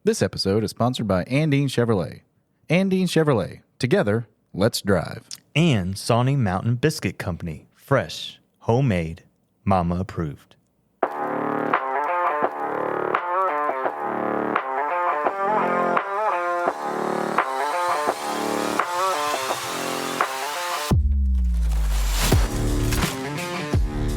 This episode is sponsored by Andine Chevrolet. Andine Chevrolet. Together, let's drive. And Sawney Mountain Biscuit Company. Fresh, homemade, mama approved.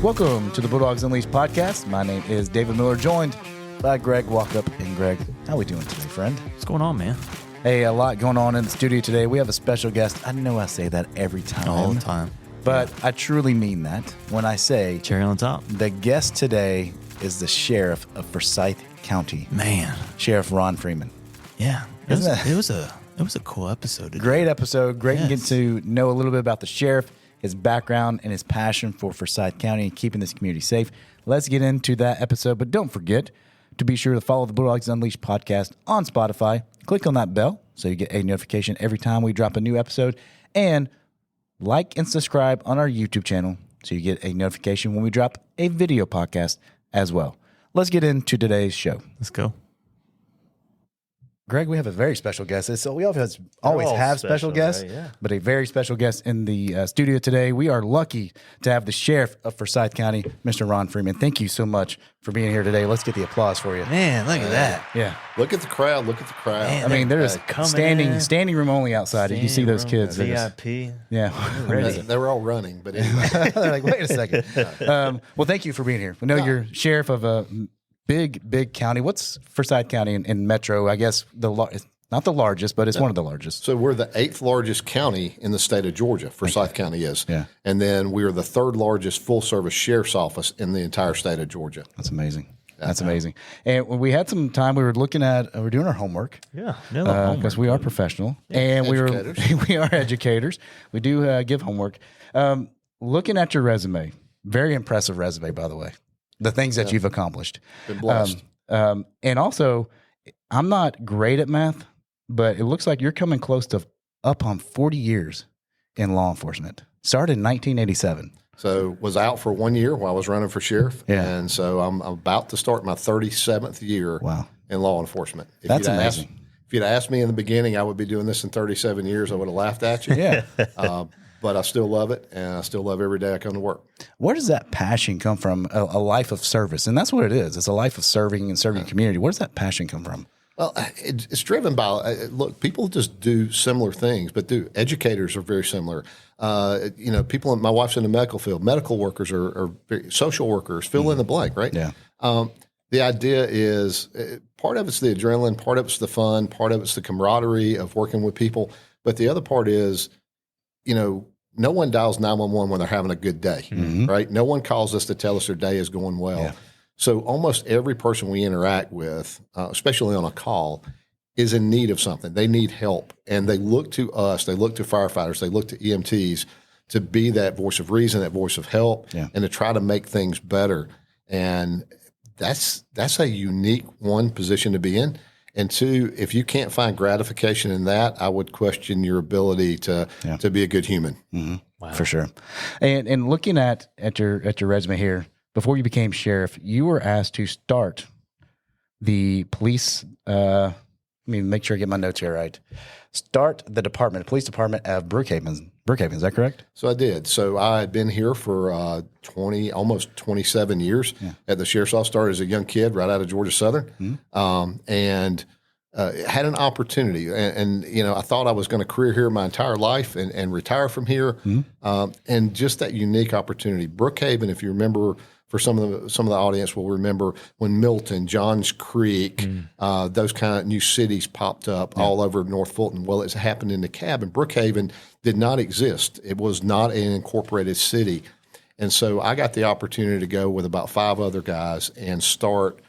Welcome to the Bulldogs Unleashed podcast. My name is David Miller, joined by Greg Walkup. And Greg, how we doing today, friend? What's going on, man? Hey, a lot going on in the studio today. We have a special guest. I know I say that every time. All the time. But I truly mean that when I say Cherry on top. the guest today is the sheriff of Forsyth County. Man. Sheriff Ron Freeman. Yeah. It was a cool episode today. Great episode. Great to get Yes. to know a little bit about the sheriff, his background, and his passion for Forsyth County and keeping this community safe. Let's get into that episode. But don't forget to be sure to follow the Bulldogs Unleashed podcast on Spotify. Click on that bell so you get a notification every time we drop a new episode. And like and subscribe on our YouTube channel so you get a notification when we drop a video podcast as well. Let's get into today's show. Let's go. Greg, we have a very special guest. So we always all have special special, guests, right? Yeah. but a very special guest in the studio today. We are lucky to have the sheriff of Forsyth County, Mr. Ron Freeman. Thank you so much for being here today. Let's get the applause for you. Man, look at that. Yeah. Look at the crowd. Look at the crowd. Man, I mean, there's coming standing room only outside. You see those kids. They're just- VIP. yeah. Ready. They were all running, but anyway. They're like, wait a second. Well, thank you for being here. We know you're sheriff of a big county. What's Forsyth County in Metro? I guess it's not the largest, but it's one of the largest. So we're the 8th largest county in the state of Georgia. Forsyth County is. Yeah. And then we're the 3rd largest full-service sheriff's office in the entire state of Georgia. That's amazing. That's amazing. And when we had some time, we were looking at, we're doing our homework. Yeah. Because we are professional and we are educators. We do give homework. Looking at your resume, very impressive resume, by the way. The things that you've accomplished. Been blessed. And also, I'm not great at math, but it looks like you're coming close to up on 40 years in law enforcement. Started in 1987. So was out for 1 year while I was running for sheriff. Yeah. And so I'm about to start my 37th year Wow. in law enforcement. That's amazing. If you'd asked me in the beginning, I would be doing this in 37 years, I would have laughed at you. Yeah. But I still love it, and I still love every day I come to work. Where does that passion come from? A life of service. And that's what it is. It's a life of serving and serving community. Where does that passion come from? Well, it's driven by, look, people just do similar things, but educators are very similar. People, my wife's in the medical field, medical workers are social workers, fill in the blank, right? Yeah. The idea is part of it's the adrenaline, part of it's the fun, part of it's the camaraderie of working with people. But the other part is, no one dials 911 when they're having a good day, right? No one calls us to tell us their day is going well. Yeah. So almost every person we interact with, especially on a call, is in need of something. They need help, and they look to us. They look to firefighters. They look to EMTs to be that voice of reason, that voice of help, and to try to make things better. And that's a unique position to be in. And 2, if you can't find gratification in that, I would question your ability to be a good human. Mm-hmm. Wow. For sure. And looking at your resume here, before you became sheriff, you were asked to start the police. Let me make sure I get my notes here right. Start the police department of Brookhaven. Brookhaven, is that correct? So I did. So I had been here for almost 27 years at the sheriff's office. Started as a young kid right out of Georgia Southern, and had an opportunity. And I thought I was going to career here my entire life and retire from here. And just that unique opportunity. Brookhaven, if you remember, for some of the audience will remember when Milton, Johns Creek, those kind of new cities popped up all over North Fulton. Well, it's happened in the cabin. Brookhaven did not exist. It was not an incorporated city. And so I got the opportunity to go with about 5 other guys and start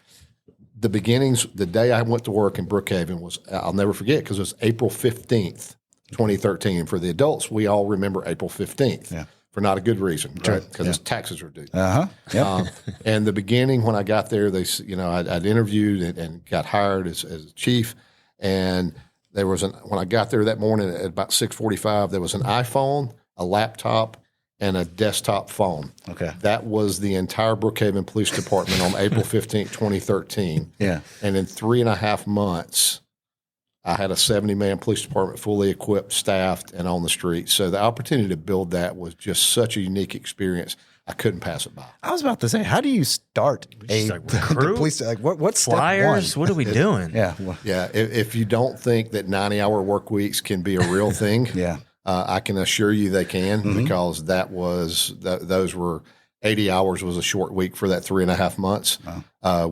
the beginnings. The day I went to work in Brookhaven was, I'll never forget, because it was April 15th, 2013. And for the adults, we all remember April 15th. Yeah. For not a good reason, right? Because his taxes are due. And the beginning, when I got there, I'd interviewed and got hired as chief. And there was when I got there that morning at about 6:45, there was an iPhone, a laptop, and a desktop phone. Okay. That was the entire Brookhaven Police Department on April 15th, 2013. Yeah. And in 3.5 months, I had a 70-man police department fully equipped, staffed, and on the street. So the opportunity to build that was just such a unique experience. I couldn't pass it by. I was about to say, how do you start Just like recruit? police? Like, what's Flyers? step one? What are we doing? Yeah. Well, Yeah, if you don't think that 90-hour work weeks can be a real thing, yeah. I can assure you they can, because those were 80 hours was a short week for that 3.5 months.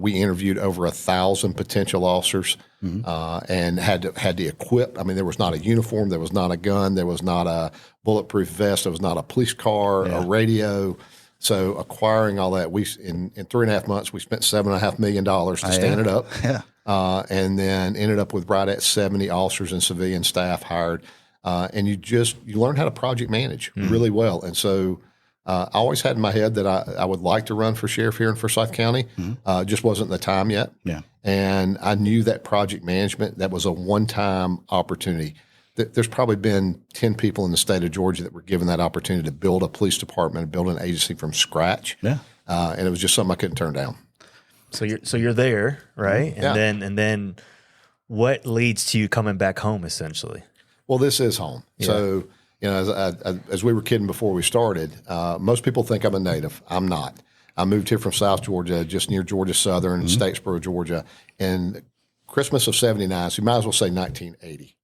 We interviewed over 1,000 potential officers and had to equip. I mean, there was not a uniform, there was not a gun, there was not a bulletproof vest, there was not a police car, a radio. So acquiring all that, in 3.5 months, we spent $7.5 million to stand it up. Yeah. And then ended up with right at 70 officers and civilian staff hired. And you learn how to project manage really well. And so I always had in my head that I would like to run for sheriff here in Forsyth County. Just wasn't the time yet. Yeah. And I knew that project management, that was a one-time opportunity. There's probably been 10 people in the state of Georgia that were given that opportunity to build a police department and build an agency from scratch. Yeah. And it was just something I couldn't turn down. So you're there, right? Yeah. And then what leads to you coming back home essentially? Well, this is home. Yeah. So, as we were kidding before we started, most people think I'm a native. I'm not. I moved here from South Georgia, just near Georgia Southern, Statesboro, Georgia, in Christmas of '79. So you might as well say 1980.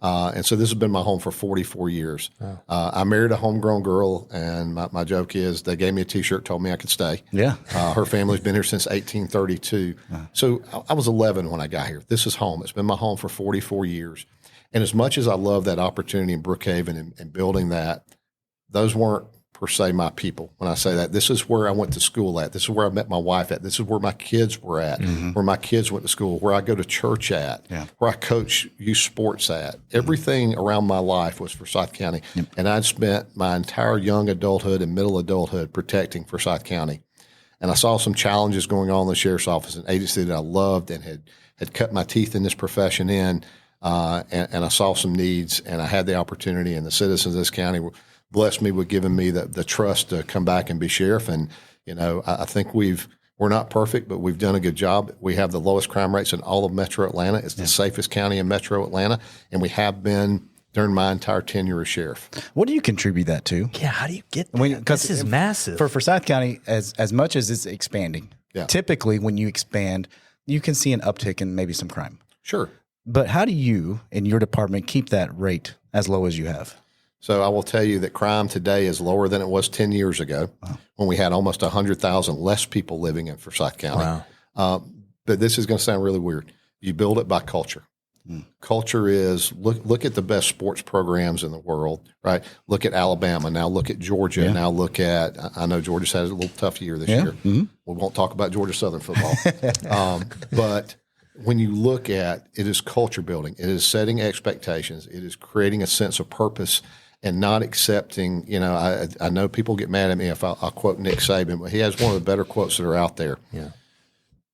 And so this has been my home for 44 years. Oh. I married a homegrown girl, and my joke is they gave me a T-shirt, told me I could stay. Yeah. Her family's been here since 1832. So I was 11 when I got here. This is home. It's been my home for 44 years. And as much as I love that opportunity in Brookhaven and building that, those weren't per se my people. When I say that, this is where I went to school at. This is where I met my wife at. This is where my kids were at, where my kids went to school, where I go to church at, where I coach youth sports at. Everything around my life was Forsyth County. Yep. And I'd spent my entire young adulthood and middle adulthood protecting Forsyth County. And I saw some challenges going on in the sheriff's office, an agency that I loved and had cut my teeth in this profession in. And I saw some needs, and I had the opportunity, and the citizens of this county blessed me with giving me the trust to come back and be sheriff. And, I think we're not perfect, but we've done a good job. We have the lowest crime rates in all of Metro Atlanta. It's the safest county in Metro Atlanta, and we have been during my entire tenure as sheriff. What do you contribute that to? Yeah, how do you get that? This is massive. For Forsyth County, as much as it's expanding, typically when you expand, you can see an uptick in maybe some crime. Sure. But how do you, in your department, keep that rate as low as you have? So I will tell you that crime today is lower than it was 10 years ago when we had almost 100,000 less people living in Forsyth County. Wow. But this is going to sound really weird. You build it by culture. Culture is look at the best sports programs in the world, right? Look at Alabama. Now look at Georgia. Now look at, I know Georgia's had a little tough year this year. We won't talk about Georgia Southern football. But when you look at it, is culture building. It is setting expectations. It is creating a sense of purpose and not accepting. I know people get mad at me if I'll quote Nick Saban, but he has one of the better quotes that are out there. Yeah.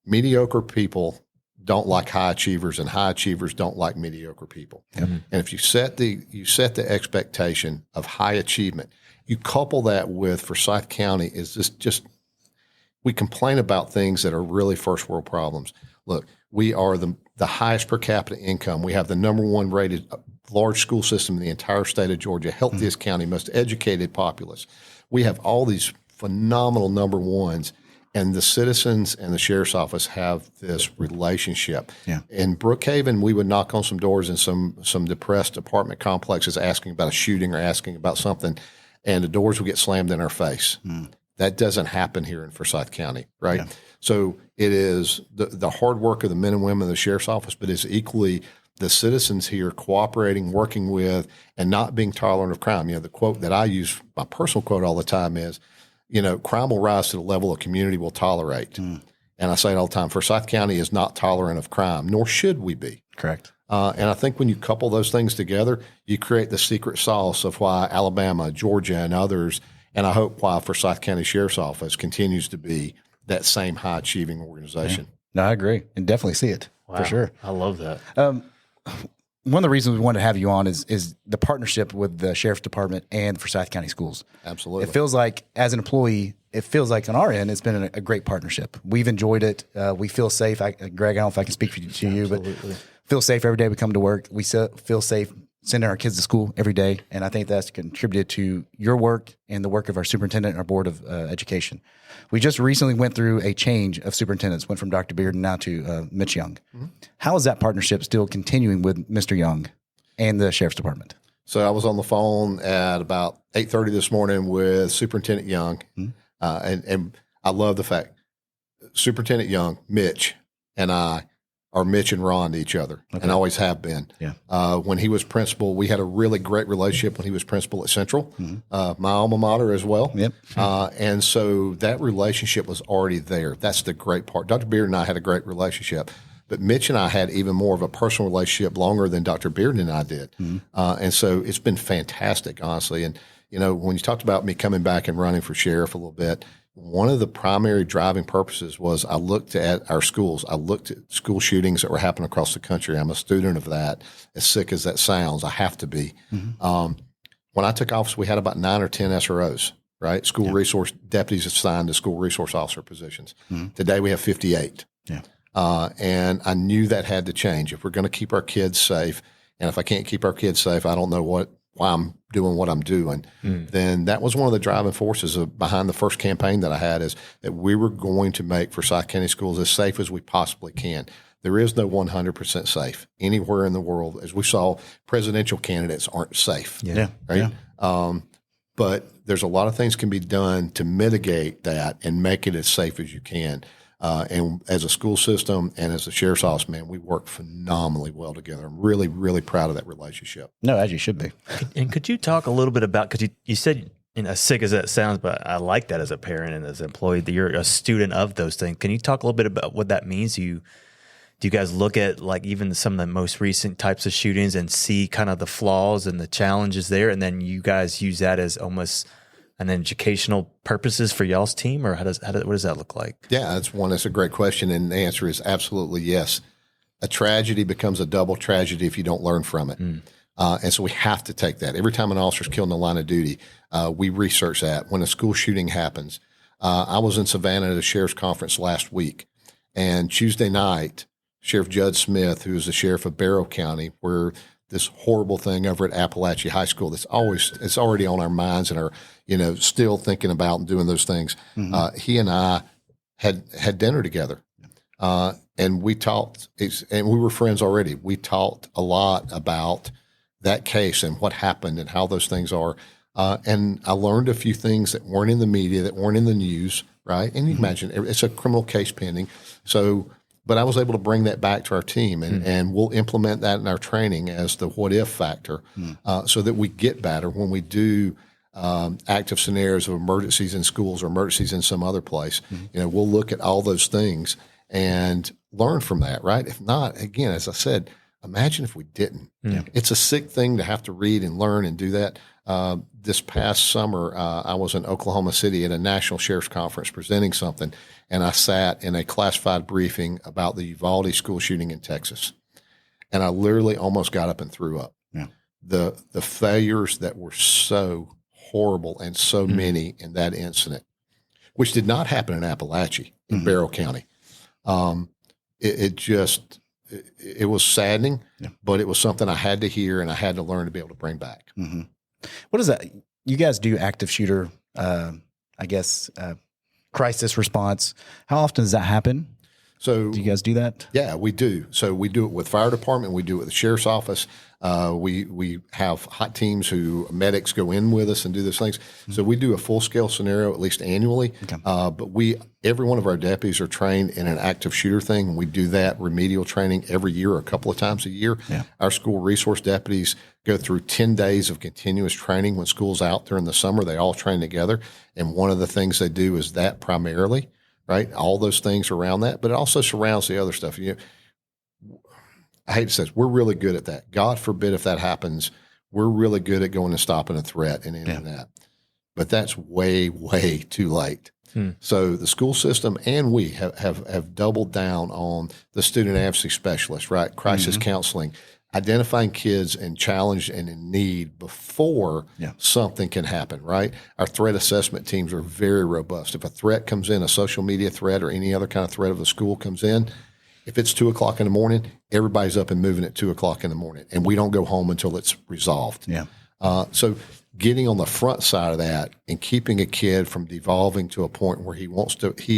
Mediocre people don't like high achievers, and high achievers don't like mediocre people. Yep. And if you set the expectation of high achievement, you couple that with Forsyth County is just we complain about things that are really first world problems. Look, we are the highest per capita income. We have the number one rated large school system in the entire state of Georgia, healthiest county, most educated populace. We have all these phenomenal number ones, and the citizens and the sheriff's office have this relationship. Yeah. In Brookhaven, we would knock on some doors in some depressed apartment complexes asking about a shooting or asking about something, and the doors would get slammed in our face. That doesn't happen here in Forsyth County, right? Yeah. So it is the hard work of the men and women of the sheriff's office, but it's equally the citizens here cooperating, working with, and not being tolerant of crime. The quote that I use, my personal quote all the time is, crime will rise to the level a community will tolerate. And I say it all the time, Forsyth County is not tolerant of crime, nor should we be. Correct. And I think when you couple those things together, you create the secret sauce of why Alabama, Georgia, and others, and I hope why Forsyth County Sheriff's Office continues to be that same high-achieving organization. Yeah. No, I agree, and definitely see it for sure. I love that. one of the reasons we wanted to have you on is the partnership with the Sheriff's Department and Forsyth County Schools. Absolutely. It feels like, as an employee, it feels like on our end, it's been a great partnership. We've enjoyed it. We feel safe. Greg, I don't know if I can speak to you, but feel safe every day we come to work. We feel safe sending our kids to school every day. And I think that's contributed to your work and the work of our superintendent and our board of education. We just recently went through a change of superintendents, went from Dr. Bearden now to Mitch Young. Mm-hmm. How is that partnership still continuing with Mr. Young and the Sheriff's Department? So I was on the phone at about 8:30 this morning with Superintendent Young. Mm-hmm. And I love the fact Superintendent Young, Mitch, and I are Mitch and Ron to each other, and always have been. Yeah. When he was principal, we had a really great relationship when he was principal at Central, my alma mater as well. Yep. And so that relationship was already there. That's the great part. Dr. Beard and I had a great relationship, but Mitch and I had even more of a personal relationship longer than Dr. Beard and I did. And so it's been fantastic, honestly. And, you know, when you talked about me coming back and running for sheriff a little bit, one of the primary driving purposes was I looked at our schools. I looked at school shootings that were happening across the country. I'm a student of that. As sick as that sounds, I have to be. When I took office, we had about 9 or 10 SROs, right? School resource deputies assigned to school resource officer positions. Today we have 58. And I knew that had to change. If we're going to keep our kids safe, and if I can't keep our kids safe, I don't know why I'm doing what I'm doing, then that was one of the driving forces behind the first campaign that I had, is that we were going to make Forsyth County schools as safe as we possibly can. There is no 100% safe anywhere in the world. As we saw, presidential candidates aren't safe. Right? But there's a lot of things can be done to mitigate that and make it as safe as you can. And as a school system and as a sheriff's office, man, we work phenomenally well together. I'm really, really proud of that relationship. No, as you should be. And could you talk a little bit about, because you said, you know, as sick as that sounds, but I like that as a parent and as an employee, that you're a student of those things. Can you talk a little bit about what that means to you? Do you guys look at like even some of the most recent types of shootings and see kind of the flaws and the challenges there, and then you guys use that as almost an educational purposes for y'all's team, or what does that look like? Yeah, that's a great question, and the answer is absolutely yes. A tragedy becomes a double tragedy if you don't learn from it, and so we have to take that. Every time an officer's killed in the line of duty, we research that. When a school shooting happens, I was in Savannah at a sheriff's conference last week, and Tuesday night, Sheriff Judd Smith, who is the sheriff of Barrow County, where this horrible thing over at Appalachia High School it's already on our minds and are, you know, still thinking about and doing those things. He and I had dinner together, and we talked, and we were friends already. We talked a lot about that case and what happened and how those things are. And I learned a few things that weren't in the media, that weren't in the news, right? And you can imagine it's a criminal case pending. But I was able to bring that back to our team, and we'll implement that in our training as the what if factor, so that we get better when we do active scenarios of emergencies in schools or emergencies in some other place. You know, we'll look at all those things and learn from that, right? If not, again, as I said, imagine if we didn't. It's a sick thing to have to read and learn and do that. This past summer, I was in Oklahoma City at a national sheriff's conference presenting something, and I sat in a classified briefing about the Uvalde school shooting in Texas. And I literally almost got up and threw up. The failures that were so horrible and so many in that incident, which did not happen in Appalachia, in Barrow County. It was saddening, but it was something I had to hear and I had to learn to be able to bring back. What is that? You guys do active shooter, crisis response. How often does that happen? So do you guys do that? Yeah, we do. So we do it with fire department. We do it with the sheriff's office. We have hot teams who medics go in with us and do those things. So we do a full scale scenario at least annually. But every one of our deputies are trained in an active shooter thing. And we do that remedial training every year, a couple of times a year. Our school resource deputies go through 10 days of continuous training when school's out during the summer. They all train together. And one of the things they do is that primarily. Right, all those things around that, but it also surrounds the other stuff. You know, I hate to say this, we're really good at that. God forbid if that happens, we're really good at going and stopping a threat and ending that. but that's way, way too late. So the school system and we have doubled down on the student advocacy specialist, right? Crisis counseling, identifying kids in challenge and in need before something can happen, right? Our threat assessment teams are very robust. If a threat comes in, a social media threat or any other kind of threat of the school comes in, if it's 2 o'clock in the morning, everybody's up and moving at 2 o'clock in the morning, and we don't go home until it's resolved. Yeah. So getting on the front side of that and keeping a kid from devolving to a point where he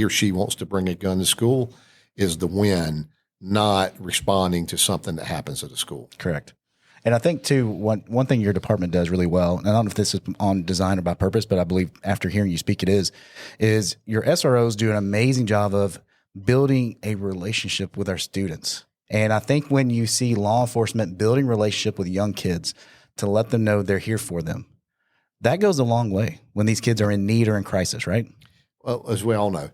or she wants to bring a gun to school is the win, not responding to something that happens at a school. Correct. And I think too, one thing your department does really well, and I don't know if this is on design or by purpose, but I believe after hearing you speak, it is your SROs do an amazing job of building a relationship with our students. And I think when you see law enforcement building relationship with young kids to let them know they're here for them, that goes a long way when these kids are in need or in crisis, right? Well, as we all know,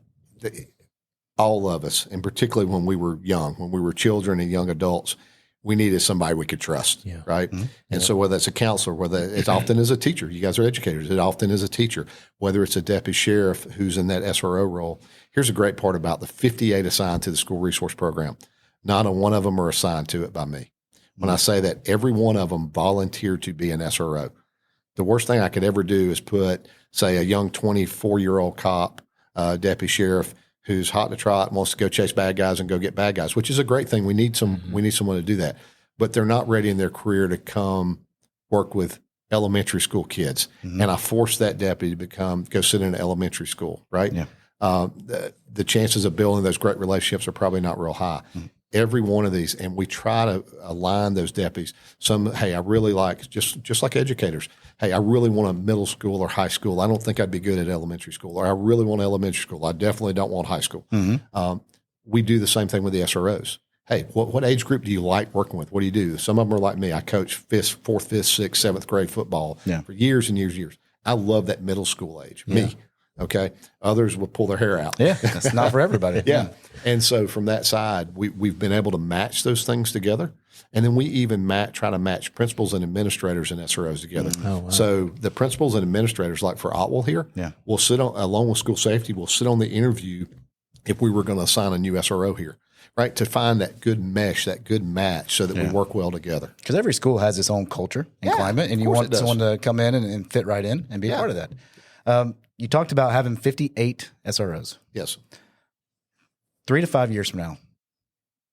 all of us, and particularly when we were young, when we were children and young adults, we needed somebody we could trust, right? Mm-hmm. And so whether it's a counselor, whether it's often as a teacher, you guys are educators, it often is a teacher, whether it's a deputy sheriff who's in that SRO role. Here's a great part about the 58 assigned to the school resource program. Not a one of them are assigned to it by me. When I say that, every one of them volunteered to be an SRO. The worst thing I could ever do is put, say, a young 24-year-old cop, deputy sheriff, who's hot to trot and wants to go chase bad guys and go get bad guys, which is a great thing. We need we need someone to do that, but they're not ready in their career to come work with elementary school kids. Mm-hmm. And I forced that deputy to go sit in an elementary school, right? Yeah. The chances of building those great relationships are probably not real high. Mm-hmm. Every one of these, and we try to align those deputies. Hey, I really like, just like educators, hey, I really want a middle school or high school. I don't think I'd be good at elementary school, or I really want elementary school. I definitely don't want high school. Mm-hmm. We do the same thing with the SROs. Hey, what age group do you like working with? What do you do? Some of them are like me. I coach fourth, fifth, sixth, seventh grade football for years and years and years. I love that middle school age. Yeah. Me. Okay. Others will pull their hair out. Yeah. That's not for everybody. Yeah. And so from that side, we've been able to match those things together. And then we even try to match principals and administrators and SROs together. Oh, wow. So the principals and administrators, like for Otwell here, will sit on, along with school safety, will sit on the interview if we were going to assign a new SRO here, right? To find that good mesh, that good match so that we work well together. Because every school has its own culture and climate, and you want someone to come in and fit right in and be a part of that. You talked about having 58 SROs. Yes. 3 to 5 years from now,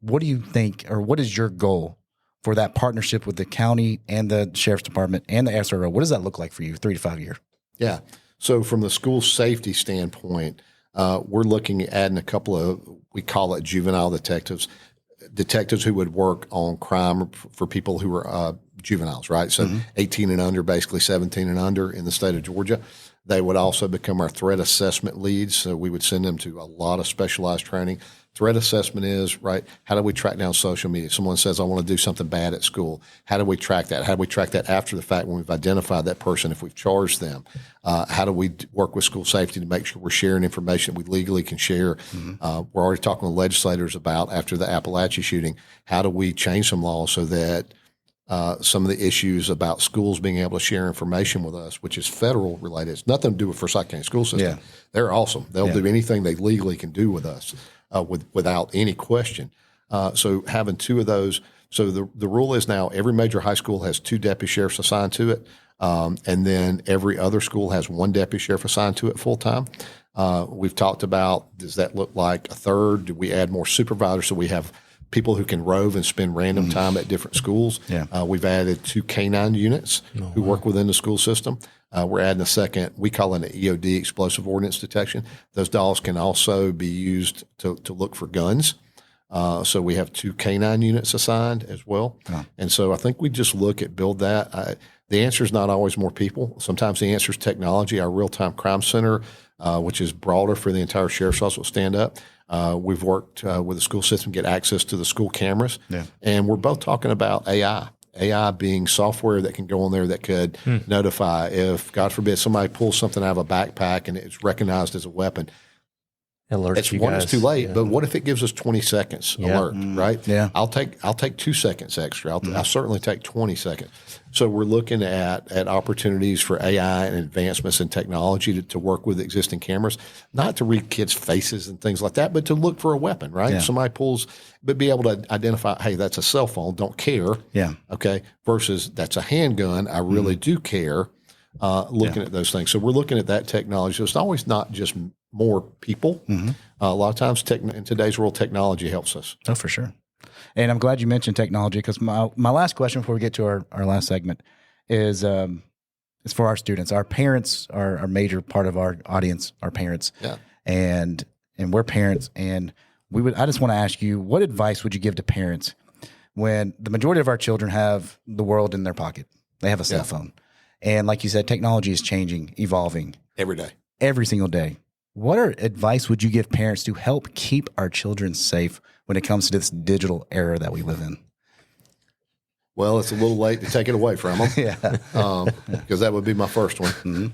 what do you think, or what is your goal for that partnership with the county and the sheriff's department and the SRO? What does that look like for you 3 to 5 years? Yeah. So from the school safety standpoint, we're looking at adding a couple of, we call it juvenile detectives who would work on crime for people who are juveniles, right? So 18 and under, basically 17 and under in the state of Georgia. They would also become our threat assessment leads. So we would send them to a lot of specialized training. Threat assessment is, right, how do we track down social media? Someone says, I want to do something bad at school. How do we track that? How do we track that after the fact when we've identified that person, if we've charged them? How do we work with school safety to make sure we're sharing information that we legally can share? We're already talking with legislators about, after the Appalachia shooting, how do we change some laws so that some of the issues about schools being able to share information with us, which is federal related. It's nothing to do with Forsyth County school system. Yeah. They're awesome. They'll do anything they legally can do with us without any question. So having 2 of those. So the rule is now every major high school has 2 deputy sheriffs assigned to it. And then every other school has 1 deputy sheriff assigned to it full time. We've talked about, does that look like a third? Do we add more supervisors so we have people who can rove and spend random time at different schools? Yeah. We've added 2 canine units who work within the school system. We're adding a second, we call it an EOD, explosive ordnance detection. Those dogs can also be used to look for guns. So we have 2 canine units assigned as well. And so I think we just build that. The answer is not always more people. Sometimes the answer is technology. Our real-time crime center, which is broader for the entire sheriff's office, will stand up. We've worked with the school system to get access to the school cameras. Yeah. And we're both talking about AI being software that can go on there that could notify if, God forbid, somebody pulls something out of a backpack and it's recognized as a weapon. Alerts It's you one, guys. it's too late. Yeah. But what if it gives us 20 seconds alert, right? Yeah. I'll take 2 seconds extra. I'll certainly take 20 seconds. So we're looking at opportunities for AI and advancements in technology to work with existing cameras, not to read kids' faces and things like that, but to look for a weapon, right? Yeah. Somebody pulls, but be able to identify, hey, that's a cell phone, don't care. Yeah. Okay. Versus that's a handgun, I really do care. Looking at those things. So we're looking at that technology. So it's always not just more people. A lot of times in today's world, technology helps us. Oh, for sure. And I'm glad you mentioned technology because my last question before we get to our last segment is for our students. Our parents are a major part of our audience, our parents. Yeah. And we're parents. And I just want to ask you, what advice would you give to parents when the majority of our children have the world in their pocket? They have a cell phone. And like you said, technology is changing, evolving Every day. every single day. What advice would you give parents to help keep our children safe when it comes to this digital era that we live in? Well, it's a little late to take it away from them. Because that would be my first one.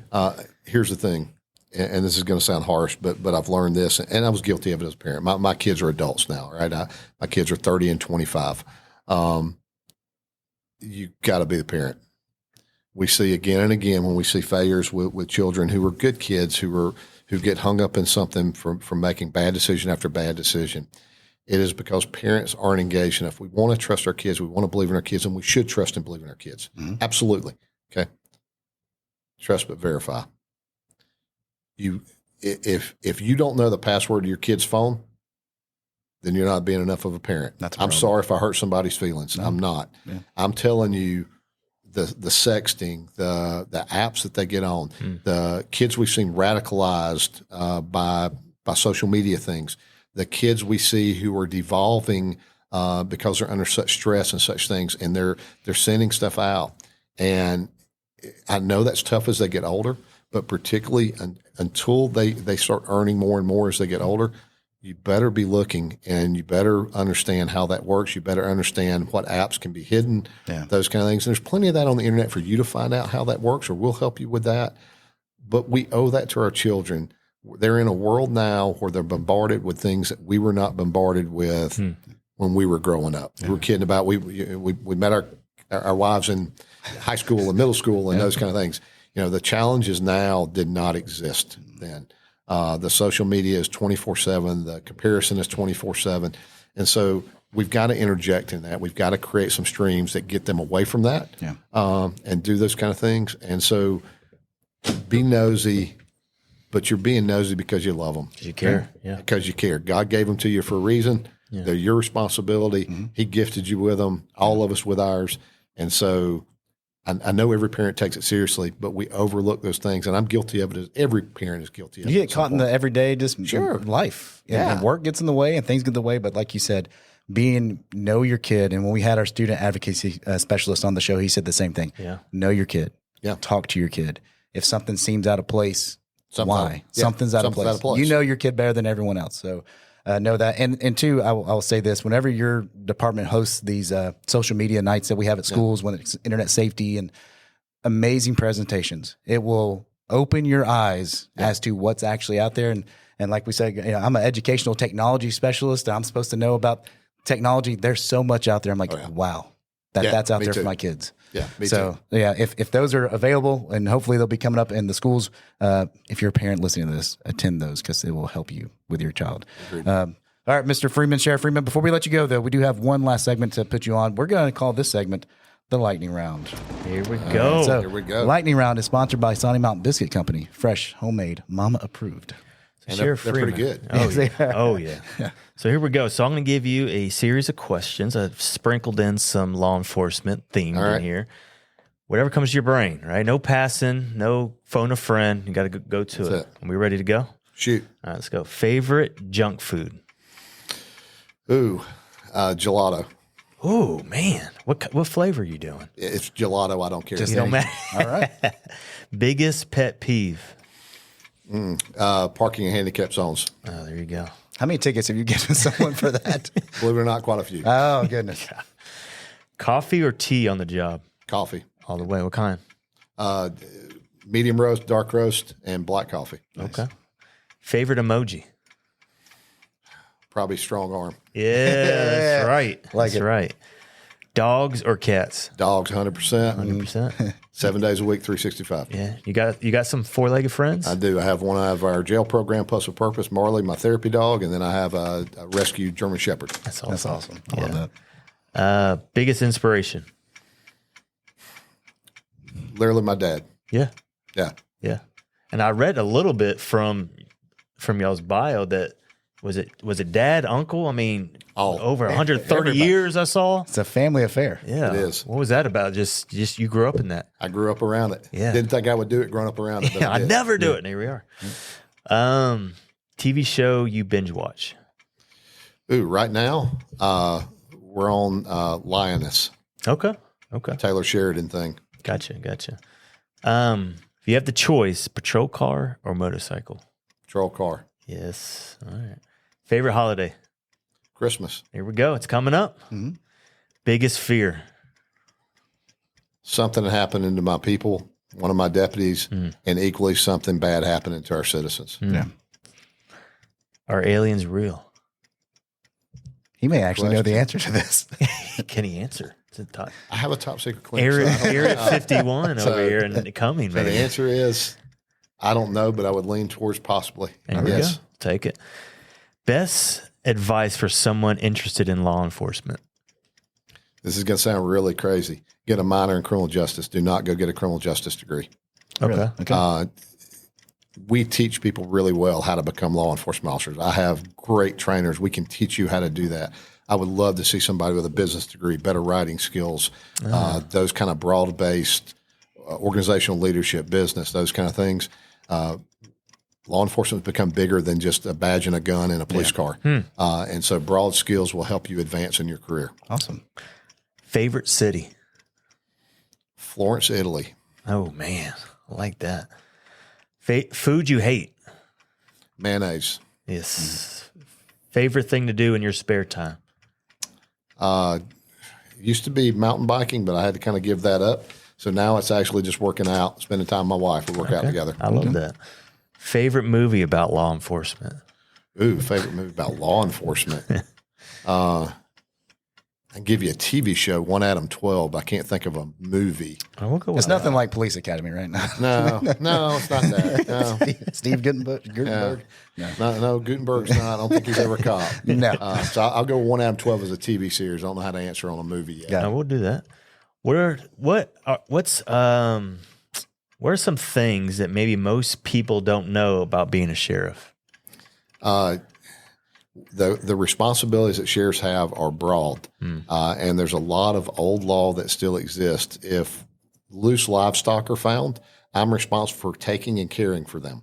Here's the thing, and this is going to sound harsh, but I've learned this, and I was guilty of it as a parent. My kids are adults now, right? My kids are 30 and 25. You got to be the parent. We see again and again when we see failures with children who are good kids who get hung up in something from making bad decision after bad decision. It is because parents aren't engaged enough. We want to trust our kids. We want to believe in our kids, and we should trust and believe in our kids. Absolutely. Okay. Trust but verify. If you don't know the password to your kid's phone, then you're not being enough of a parent. I'm sorry if I hurt somebody's feelings. No. I'm not. Yeah. I'm telling you, the sexting, the apps that they get on, the kids we've seen radicalized by social media things, the kids we see who are devolving because they're under such stress and such things, and they're sending stuff out. And I know that's tough as they get older, but particularly until they start earning more and more as they get older, you better be looking, and you better understand how that works. You better understand what apps can be hidden, those kind of things. And there's plenty of that on the internet for you to find out how that works, or we'll help you with that. But we owe that to our children. They're in a world now where they're bombarded with things that we were not bombarded with when we were growing up. We were kidding about, we met our wives in high school and middle school and those kind of things. You know, the challenges now did not exist then. The social media is 24/7. The comparison is 24/7. And so we've got to interject in that. We've got to create some streams that get them away from that and do those kind of things. And so be nosy, but you're being nosy because you love them. Because you care. Because you care. God gave them to you for a reason. Yeah. They're your responsibility. He gifted you with them, all of us with ours. And so I know every parent takes it seriously, but we overlook those things, and I'm guilty of it. Every parent is guilty of it. You get caught in the everyday life. Yeah. And work gets in the way and things get in the way. But like you said, know your kid. And when we had our student advocacy specialist on the show, he said the same thing. Yeah. Know your kid. Yeah. Talk to your kid. If something seems out of place, why? Yeah. Something's out of place. You know your kid better than everyone else. So know that. And two, I will say this, whenever your department hosts these social media nights that we have at schools, when it's internet safety and amazing presentations, it will open your eyes as to what's actually out there. And like we said, I'm an educational technology specialist. I'm supposed to know about technology. There's so much out there. I'm like, wow, that's out there for my kids. Yeah, me so too. Yeah, if those are available, and hopefully they'll be coming up in the schools, if you're a parent listening to this, attend those because it will help you with your child. All right, Mr. Freeman, Sheriff Freeman, before we let you go, though, we do have one last segment to put you on. We're going to call this segment the Lightning Round. Here we go. Here we go. Lightning Round is sponsored by Sonny Mountain Biscuit Company. Fresh, homemade, mama approved. And they're pretty good. Oh, yeah. So here we go. So I'm going to give you a series of questions. I've sprinkled in some law enforcement themed in here. Whatever comes to your brain, right? No passing, no phone a friend. You got to go to it. Are we ready to go? Shoot. All right, let's go. Favorite junk food? Ooh, gelato. Oh, man. What flavor are you doing? It's gelato. I don't care. You don't matter. All right. Biggest pet peeve? Parking in handicapped zones. Oh, there you go. How many tickets have you given someone for that? Believe it or not, quite a few. Oh, goodness. Coffee or tea on the job? Coffee. All the way. What kind? Medium roast, dark roast, and black coffee. Okay. Favorite emoji? Probably strong arm. Yeah, that's right. Like that's it. right. Dogs or cats? Dogs, 100%. 100%. 7 days a week, 365. Yeah. You got some four-legged friends? I do. I have one out of our jail program, Plus with Purpose, Marley, my therapy dog, and then I have a rescue German Shepherd. That's awesome. That's awesome. I love Yeah. that. Biggest inspiration? Literally my dad. Yeah. Yeah. Yeah. And I read a little bit from y'all's bio that was it dad, uncle? I mean, over 130 everybody. years I saw. It's a family affair. Yeah. It is. What was that about? Just you grew up in that. I grew up around it. Yeah. Didn't think I would do it growing up around it. But Yeah, I I did. never do it. And here we are. TV show you binge watch. Ooh, right now, we're on Lioness, Okay. Taylor Sheridan thing. Gotcha. If you have the choice, patrol car or motorcycle? Patrol car. Yes. All right. Favorite holiday? Christmas. Here we go. It's coming up. Mhm. Biggest fear? Something happening to my people, one of my deputies, and equally something bad happening to our citizens. Yeah. Are aliens real? He may actually know the answer to this. Can he answer? It's a top. I have a top secret clearance. Area 51 So- over here and coming, So the man. answer is, I don't know, but I would lean towards possibly. There we Yes. go. Take it. Best advice for someone interested in law enforcement? This is going to sound really crazy. Get a minor in criminal justice. Do not go get a criminal justice degree. Okay. Okay. We teach people really well how to become law enforcement officers. I have great trainers. We can teach you how to do that. I would love to see somebody with a business degree, better writing skills, those kind of broad-based organizational leadership, business, those kind of things. Law enforcement has become bigger than just a badge and a gun and a police car. And so broad skills will help you advance in your career. Awesome. Favorite city? Florence, Italy. Oh, man. I like that. Food you hate? Mayonnaise. Yes. Favorite thing to do in your spare time? Used to be mountain biking, but I had to kind of give that up. So now it's actually just working out, spending time with my wife. We work out together. I love that. Favorite movie about law enforcement? Ooh, favorite movie about law enforcement. I can give you a TV show, One Adam 12, but I can't think of a movie. I will go with It's nothing like Police Academy right now. No, it's not that. No, Steve Gutenberg. no, Gutenberg's not. I don't think he's ever a cop. No. So I'll go One Adam 12 as a TV series. I don't know how to answer on a movie yet. Yeah. I will do that. What are some things that maybe most people don't know about being a sheriff? The responsibilities that sheriffs have are broad, and there's a lot of old law that still exists. If loose livestock are found, I'm responsible for taking and caring for them.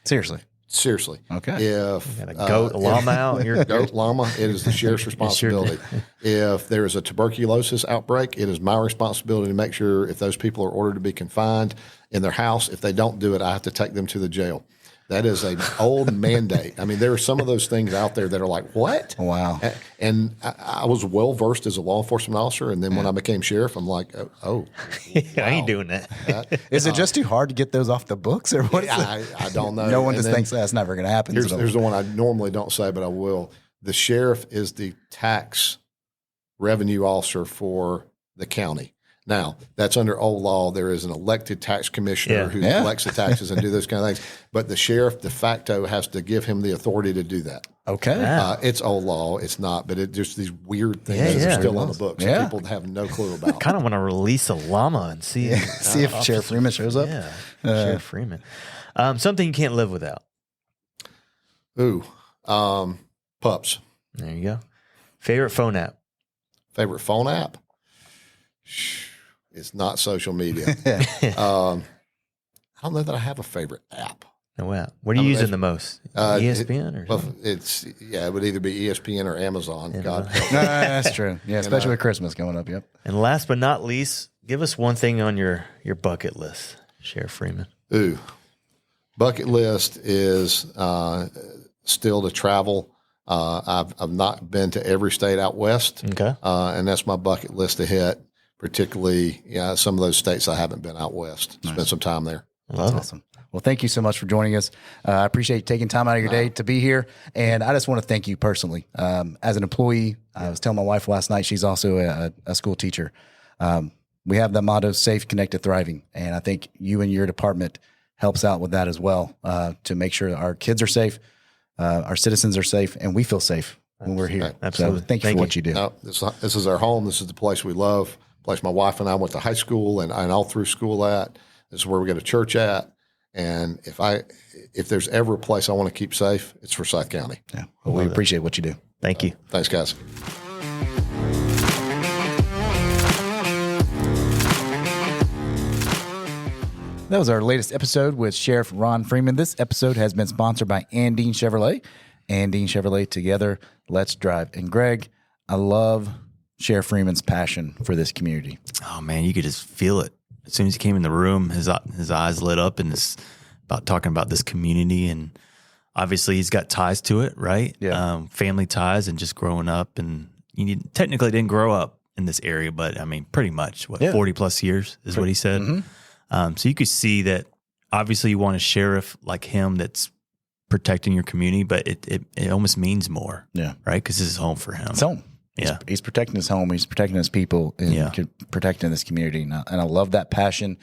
Seriously. Seriously. Okay. If Got a goat, a llama out. You're goat, llama, it is the sheriff's responsibility. If there is a tuberculosis outbreak, it is my responsibility to make sure if those people are ordered to be confined in their house, if they don't do it, I have to take them to the jail. That is an old mandate. I mean, there are some of those things out there that are like, what? Wow. And I was well versed as a law enforcement officer, and then when I became sheriff, I'm like, I ain't doing that. Is it just too hard to get those off the books, or what? I don't know. No one And just then thinks that's never going to happen. Here's, so here's the one I normally don't say, but I will. The sheriff is the tax revenue officer for the county. Now, that's under old law. There is an elected tax commissioner who collects the taxes and do those kind of things. But the sheriff de facto has to give him the authority to do that. Okay. It's old law. It's not, but it just these weird things that are still on the books Yeah. that people have no clue about. Kind of want to release a llama and see See if Sheriff Freeman shows up. Yeah, Sheriff Freeman. Something you can't live without. Ooh, pups. There you go. Favorite phone app. Favorite phone app? It's not social media. I don't know that I have a favorite app. No app. What are you using the most? ESPN or Well, something? it would either be ESPN or Amazon. God, No, that's true. Yeah, especially with Christmas coming up. Yep. And last but not least, give us one thing on your bucket list, Sheriff Freeman. ooh, bucket list is still to travel. I've not been to every state out west, Okay. and that's my bucket list to hit. Particularly, some of those states I haven't been out west. Spend some time there. Love it. Awesome. Well, thank you so much for joining us. I appreciate you taking time out of your day to be here. And I just want to thank you personally. As an employee, I was telling my wife last night, she's also a school teacher. We have the motto, safe, connected, thriving. And I think you and your department helps out with that as well, to make sure that our kids are safe, our citizens are safe, and we feel safe when we're here. Absolutely. So thank you for what you do. No, this is our home. This is the place we love, place my wife and I went to high school and all through school at. This is where we go to church at. And if there's ever a place I want to keep safe, it's Forsyth County. Yeah. Well, we appreciate what you do. Thank you. Thanks, guys. That was our latest episode with Sheriff Ron Freeman. This episode has been sponsored by Andine Chevrolet. Andine Chevrolet, together, let's drive. And Greg, I love Sheriff Freeman's passion for this community. Oh man, you could just feel it as soon as he came in the room. His eyes lit up, and about talking about this community, and obviously he's got ties to it, right? Yeah, family ties, and just growing up. And technically didn't grow up in this area, but I mean, pretty much 40 plus years is what he said. Mm-hmm. So you could see that obviously you want a sheriff like him that's protecting your community, but it almost means more, right? Because this is home for him. It's home. He's protecting his home. He's protecting his people, and protecting this community. And I love that passion.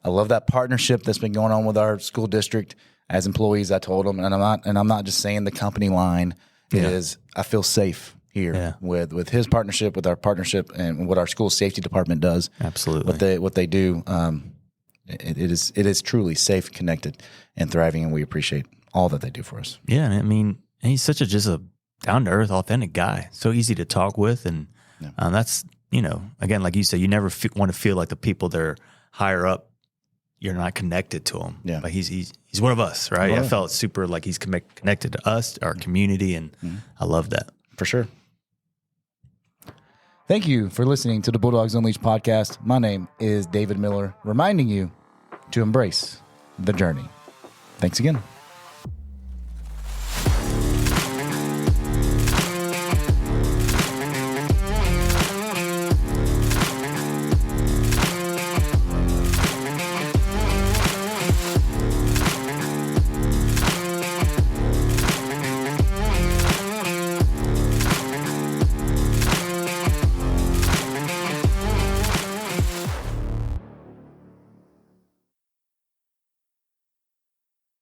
I love that partnership that's been going on with our school district as employees. I told them, and I'm not just saying the company line. It is, I feel safe here with his partnership, with our partnership, and what our school safety department does. Absolutely, what they do. It is truly safe, connected, and thriving, and we appreciate all that they do for us. Yeah, and I mean, he's such a down-to-earth, authentic guy. So easy to talk with, and that's, again, like you said, you never want to feel like the people that are higher up, you're not connected to him. Yeah. But he's one of us, right? I felt super like he's connected to us, our community, and I love that. For sure. Thank you for listening to the Bulldogs Unleashed podcast. My name is David Miller, reminding you to embrace the journey. Thanks again.